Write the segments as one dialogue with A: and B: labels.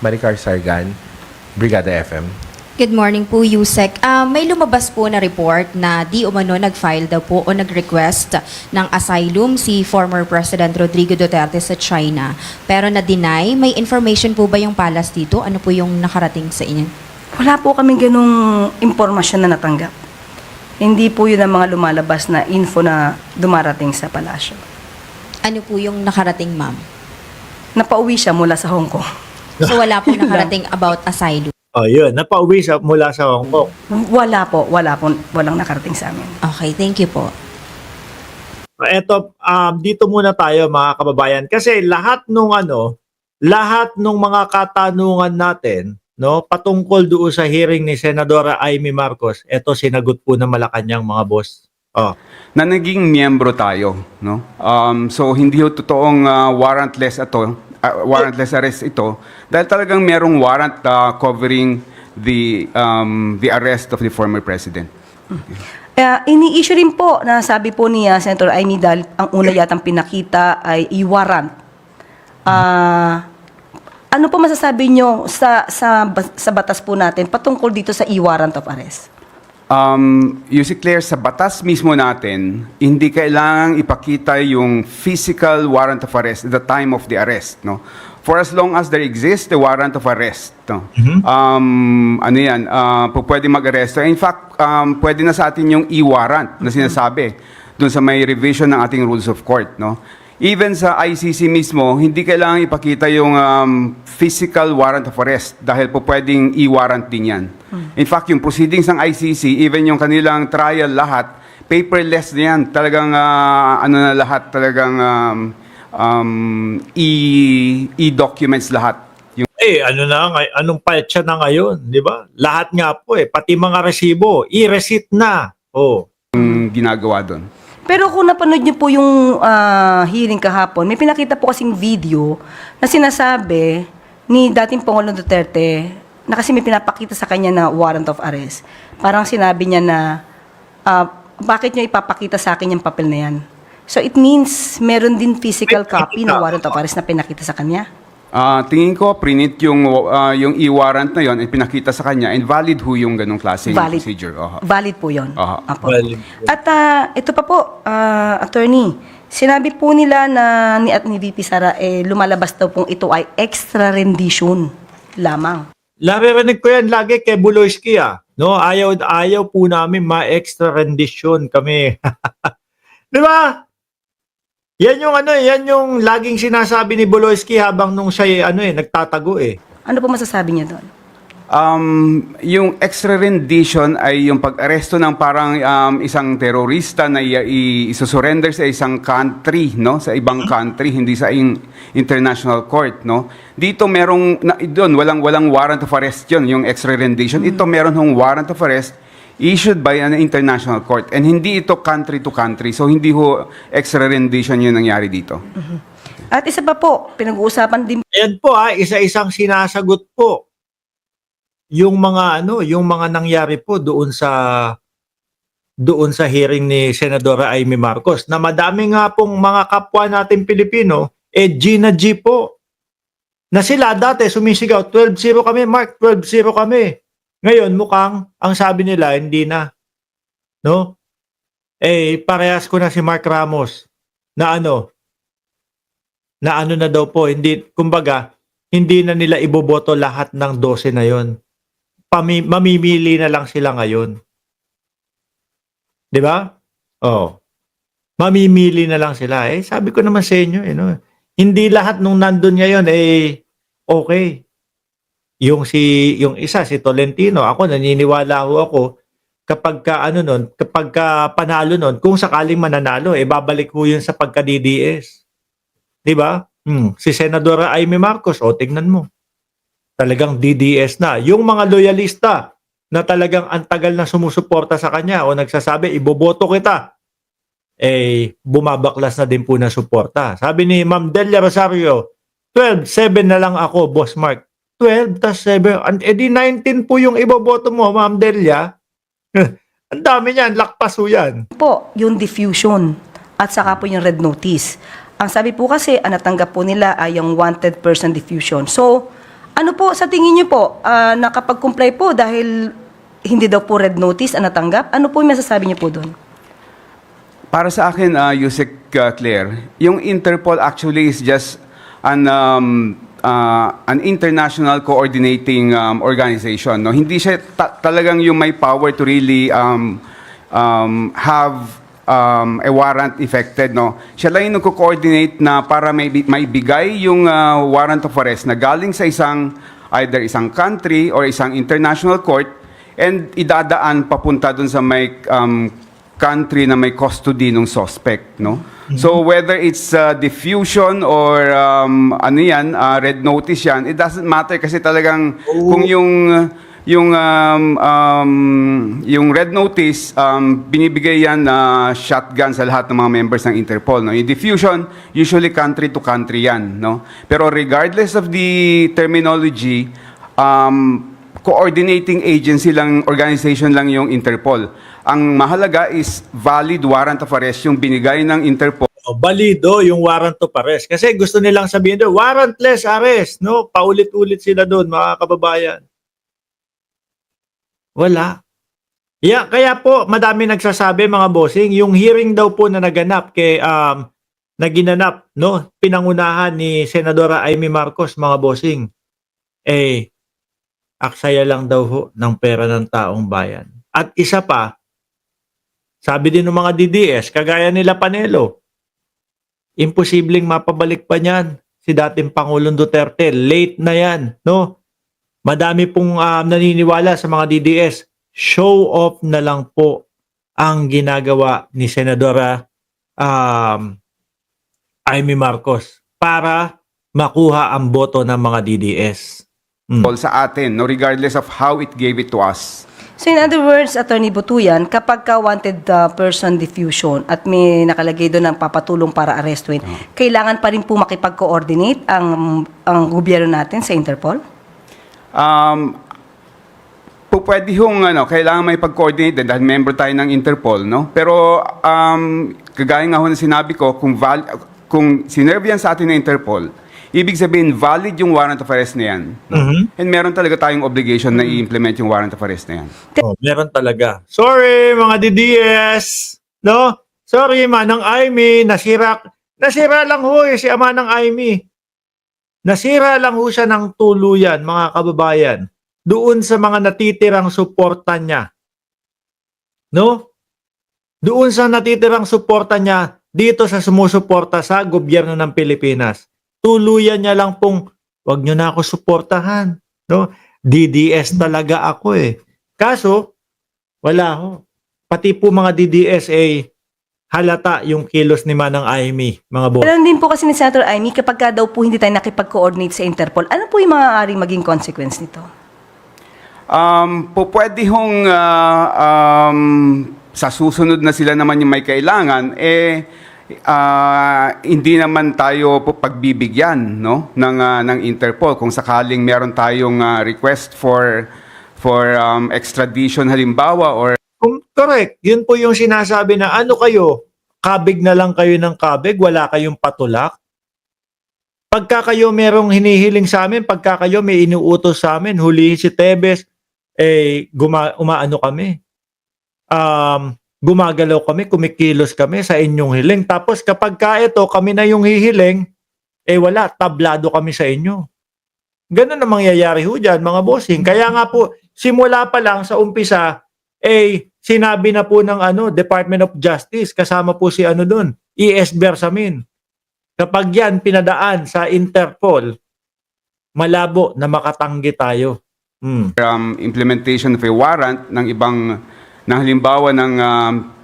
A: Maricar Sargan, Brigada FM.
B: Good morning po, Yusek. May lumabas po na report na di umano nag-file daw po o nag-request ng asylum si former President Rodrigo Duterte sa China. Pero na-deny. May information po ba yung palace dito? Ano po yung nakarating sa inyo?
C: Wala po kaming ganung impormasyon na natanggap. Hindi po yun ang mga lumalabas na info na dumarating sa palasyo.
B: Ano po yung nakarating, ma'am?
C: Napauwi siya mula sa Hong Kong.
B: So wala po nakarating about asylum.
D: Oh, yun. Napauwi siya mula sa Hong Kong.
C: Walang nakarating sa amin.
B: Okay, thank you po.
D: Eto, dito muna tayo mga kababayan. Kasi lahat nung mga katanungan natin, no, patungkol doon sa hearing ni Senadora Amy Marcos, eto sinagot po ng Malacanang mga boss. Oh.
E: Na naging miyembro tayo, no? So hindi ho totoong warrantless arrest ito dahil talagang merong warrant covering the arrest of the former president.
C: Ini-issue rin po na sabi po ni Senator Amy dahil ang una yatang pinakita ay i-warrant. Ano po masasabi nyo sa batas po natin patungkol dito sa i-warrant of arrest?
E: Claire, sa batas mismo natin, hindi kailangang ipakita yung physical warrant of arrest at the time of the arrest, no? For as long as there exists the warrant of arrest, no? Pwede mag-aresto. In fact, pwede na sa atin yung e-warrant na sinasabi dun sa may revision ng ating rules of court, no? Even sa ICC mismo, hindi kailangan ipakita yung physical warrant of arrest dahil po pwedeng e-warrant din yan. In fact, yung proceedings ng ICC, even yung kanilang trial lahat, paperless na yan. Talagang talagang e-documents lahat.
D: Anong petsa na ngayon, di ba? Lahat nga po pati mga resibo, i-receipt na. Oh.
E: Ginagawa doon.
C: Pero kung napanood niyo po yung hearing kahapon, may pinakita po kasing video na sinasabi ni dating Pangulong Duterte na kasi may pinapakita sa kanya na warrant of arrest. Parang sinabi niya na, bakit niyo ipapakita sa akin yung papel na yan? So it means meron din physical copy na warrant of arrest na pinakita sa kanya?
E: Tingin ko, prinit yung e-warrant na yon ay pinakita sa kanya and valid ho yung ganong klaseng procedure.
C: Valid po yun. Apo.
D: Valid.
C: At ito pa po, attorney, sinabi po nila na ni VP Sara, lumalabas daw pong ito ay extra rendition lamang.
D: Naririnig ko yan lagi kay Buloyski, no? Ayaw po namin ma-extra rendition kami. Di ba? Yan yung laging sinasabi ni Buloyski habang nung siya nagtatago .
C: Ano po masasabi niya doon?
E: Yung extra rendition ay yung pag-aresto ng parang isang terorista na i-surrender sa isang country, no? Sa ibang country, hindi sa international court, no? Dito doon walang warrant of arrest yung extra rendition. Ito meron hong warrant of arrest issued by an international court and hindi ito country to country. So hindi ho extra rendition yung nangyari dito.
C: At isa pa po, pinag-uusapan din.
D: Ayan po isa-isang sinasagot po yung mga nangyari po doon sa hearing ni Senadora Amy Marcos na madami nga pong mga kapwa natin Pilipino G na G po na sila dati sumisigaw 12-0 kami, Mark, 12-0 kami. Ngayon mukhang ang sabi nila hindi na, no? Parehas ko na si Mark Ramos na na daw po, kumbaga hindi na nila iboboto lahat ng 12 na yon. Mamimili na lang sila ngayon. 'Di ba? Oh. Mamimili na lang sila. Sabi ko naman sa inyo, hindi lahat nung nandun ngayon okay. Yung isa si Tolentino, ako naniniwala ako kapag panalo nun, kung sakaling mananalo, babalik ho yun sa pagka-DDS. 'Di ba? Si Senadora Amy Marcos, tingnan mo. Talagang DDS na. Yung mga loyalista na talagang ang tagal na sumusuporta sa kanya o nagsasabi, iboboto kita, bumabaklas na din po na suporta. Sabi ni Ma'am Delia Rosario, 12-7 na lang ako, Boss Mark. 12 tas 7, di 19 po yung iboboto mo, Ma'am Delia. Ang dami niyan, lakpas po yan.
C: Po, yung diffusion at saka po yung red notice. Ang sabi po kasi, ang natanggap po nila ay yung wanted person diffusion. So, Ano po, sa tingin niyo po, nakapag-comply po dahil hindi daw po red notice ang natanggap? Ano po yung masasabi niyo po doon?
E: Para sa akin, Yusek Claire, yung Interpol actually is just an international coordinating organization. No? Hindi siya talagang yung may power to really have a warrant effected. No? Siya lang yung nagko-coordinate na para may bigay yung warrant of arrest na galing sa either isang country or isang international court and idadaan papunta dun sa may country na may custody ng suspect, no? So whether it's diffusion or ano yan, red notice yan, it doesn't matter kasi talagang kung yung red notice binibigay yan na shotgun sa lahat ng mga members ng Interpol, no? Yung diffusion usually country to country yan, no? Pero regardless of the terminology, coordinating agency lang, organization lang yung Interpol. Ang mahalaga is valid warrant of arrest yung binigay ng Interpol.
D: Balido yung warrant of arrest. Kasi gusto nilang sabihin doon, warrantless arrest. No? Paulit-ulit sila doon, mga kababayan. Wala. Yeah, kaya po, madami nagsasabi, mga bossing, yung hearing daw po na naganap na ginanap, no? Pinangunahan ni Senadora Amy Marcos, mga bossing, aksaya lang daw ho ng pera ng taong bayan. At isa pa, sabi din ng mga DDS, kagaya nila Panelo, imposibleng mapabalik pa niyan si dating Pangulong Duterte. Late na yan, no? Madami pong naniniwala sa mga DDS. Show off na lang po ang ginagawa ni Senadora Amy Marcos para makuha ang boto ng mga DDS.
E: Sa atin, no, regardless of how it gave it to us.
C: So in other words, Attorney Butuyan, kapag ka wanted person diffusion at may nakalagay doon ng papatulong para arrestuin, kailangan pa rin po makipag-coordinate ang gobyerno natin sa Interpol?
E: Pwede yung kailangan may pag-coordinate din dahil member tayo ng Interpol, no? Pero kagaya nga ho na sinabi ko, kung sinerve yan sa atin ng Interpol, ibig sabihin valid yung warrant of arrest na yan. No? And meron talaga tayong obligation na i-implement yung warrant of arrest na yan.
D: Oh, meron talaga. Sorry, mga DDS. No? Sorry, Manang Amy. Nasira lang ho si Manang Amy. Nasira lang ho siya ng tuluyan, mga kababayan. Doon sa mga natitirang suporta niya. No? Doon sa natitirang suporta niya dito sa sumusuporta sa gobyerno ng Pilipinas. Tuluyan niya lang pong, wag niyo na ako suportahan. No? DDS talaga ako eh. Kaso, wala ho. Pati po mga DDS halata yung kilos ni Manang Amy, mga boss.
C: Pero din po kasi ni Senator Amy, kapag ka daw po hindi tayo nakipag-coordinate sa Interpol, ano po yung maaaring maging consequence nito?
E: Pwede hong sa susunod na sila naman yung may kailangan, hindi naman tayo pagbibigyan, no, ng Interpol kung sakaling meron tayong request for extradition halimbawa or
D: Correct. Yun po yung sinasabi na ano kayo, kabig na lang kayo ng kabig, wala kayong patulak. Pagka kayo merong hinihiling sa amin, pagka kayo may inuutos sa amin, hulihin si Tebes, umaano kami. Gumagalaw kami, kumikilos kami sa inyong hiling. Tapos kapag ito, kami na yung hihiling, wala, tablado kami sa inyo. Ganun na mangyayari ho dyan, mga bossing. Kaya nga po, simula pa lang sa umpisa, sinabi na po ng Department of Justice, kasama po si doon, ES Bersamin. Kapag yan pinadaan sa Interpol, malabo na makatanggi tayo.
E: Implementation of a warrant ng ibang halimbawa ng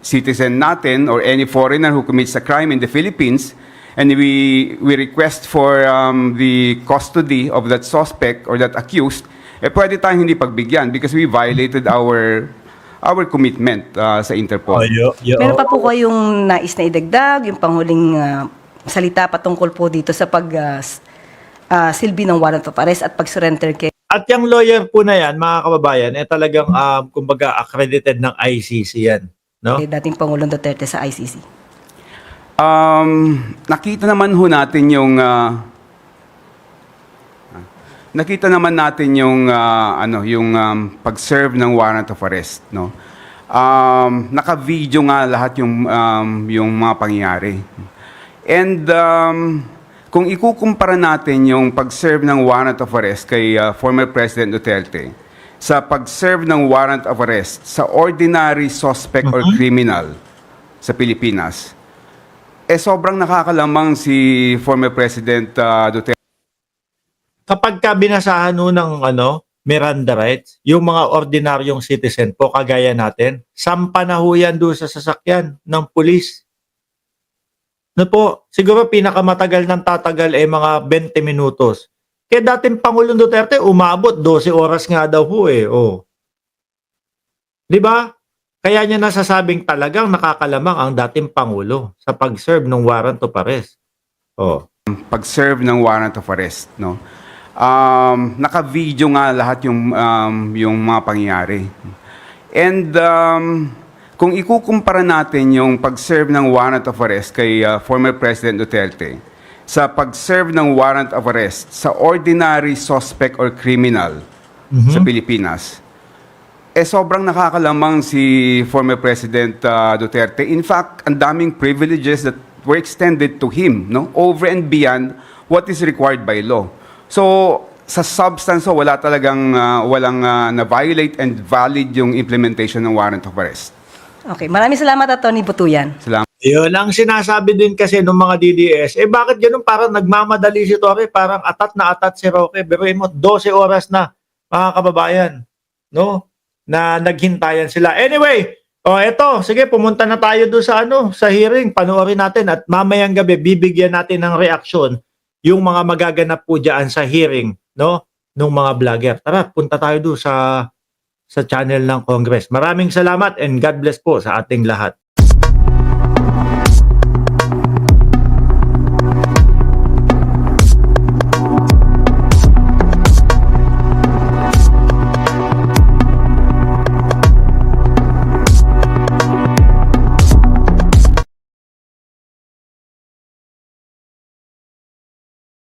E: citizen natin or any foreigner who commits a crime in the Philippines, and we request for the custody of that suspect or that accused, pwede tayong hindi pagbigyan because we violated our commitment sa Interpol.
C: Meron pa po kayong nais na idagdag, yung panghuling salita patungkol po dito sa silbi ng warrant of arrest at pag-surrender kay...
D: At yung lawyer po na yan, mga kababayan, talagang kumbaga accredited ng ICC yan. No?
C: dating Pangulong Duterte sa ICC.
E: Nakita naman ho natin yung nakita naman natin yung pag-serve ng warrant of arrest, no? Naka-video nga lahat yung mga pangyayari. And kung ikukumpara natin yung pag-serve ng warrant of arrest kay former President Duterte sa pag-serve ng warrant of arrest sa ordinary suspect or criminal sa Pilipinas, sobrang nakakalamang si former President Duterte.
D: Kapag ka binasahan ho ng Miranda rights, yung mga ordinaryong citizen po kagaya natin, sampa na ho yan doon sa sasakyan ng pulis. No po, siguro pinakamatagal ng tatagal mga 20 minutos. Kaya dating Pangulong Duterte, umabot 12 oras nga daw ho oh. 'Di ba? Kaya niya nasasabing talagang nakakalamang ang dating Pangulo sa pag-serve ng warrant of arrest. Oh.
E: Pag-serve ng warrant of arrest, no? Naka-video nga lahat yung mga pangyayari. And kung ikukumpara natin yung pag-serve ng warrant of arrest kay former President Duterte sa pag-serve ng warrant of arrest sa ordinary suspect or criminal sa Pilipinas, sobrang nakakalamang si former President Duterte. In fact, ang daming privileges that were extended to him, no, over and beyond what is required by law. So, sa substance, wala talagang walang na-violate and valid yung implementation ng warrant of arrest.
C: Okay, maraming salamat, Atty. Butuyan.
E: Salamat.
D: Yun ang sinasabi din kasi ng mga DDS. Bakit ganun? Parang nagmamadali si Torre, parang atat na atat si Roque. Biruin mo, 12 oras na, mga kababayan, no? Na naghintayan sila. Anyway, eto, sige, pumunta na tayo doon sa sa hearing. Panoorin natin at mamayang gabi bibigyan natin ng reaksyon yung mga magaganap po diyan sa hearing, no? Nung mga vlogger. Tara, punta tayo doon sa channel ng Congress. Maraming salamat and God bless po sa ating lahat.